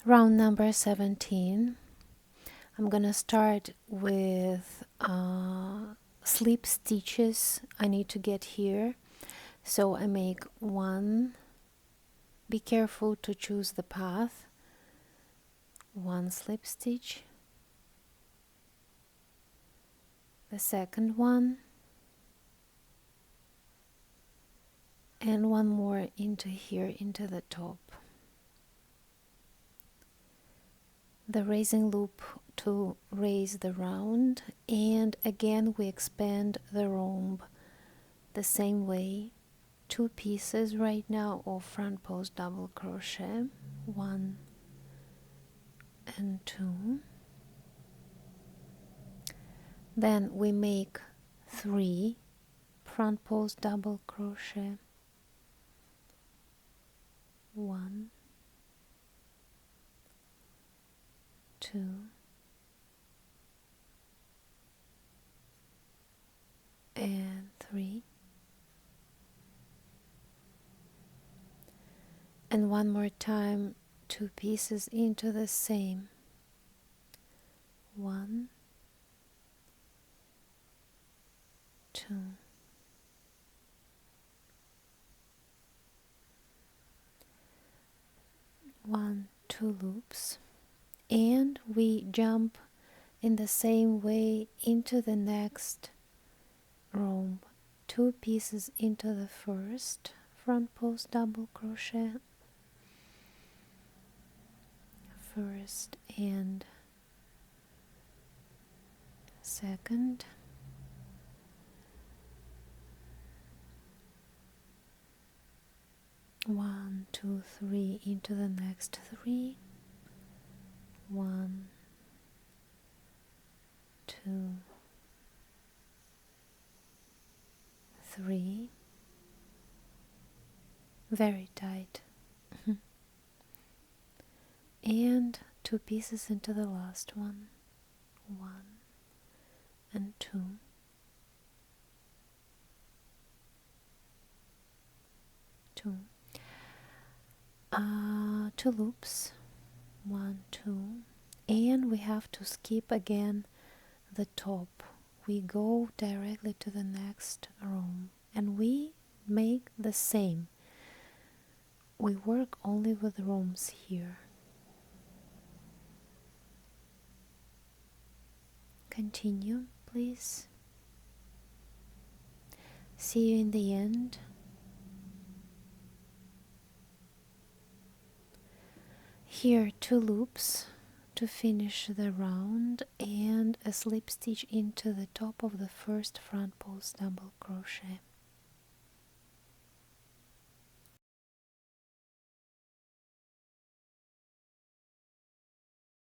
Round number 17. I'm gonna start with slip stitches I need to get here. So I make one, be careful to choose the path, one slip stitch, the second one, and one more into here, into the top. The raising loop to raise the round, and again we expand the rhomb the same way. 2 pieces right now of front post double crochet, 1 and 2. Then we make 3 front post double crochet, 1, 2, and 3, and one more time, 2 pieces into the same, 1, 2, 1, 2 loops, and we jump in the same way into the next rhomb, 2 pieces into the first front post double crochet, first and second, one, two, three into the next 3, 1, 2, 3, very tight, and 2 pieces into the last one, 1 and 2, 2, 2 loops, 1, 2, and we have to skip again the top. We go directly to the next row and we make the same. We work only with rooms here. Continue, please. See you in the end. Here 2 loops to finish the round and a slip stitch into the top of the first front post double crochet.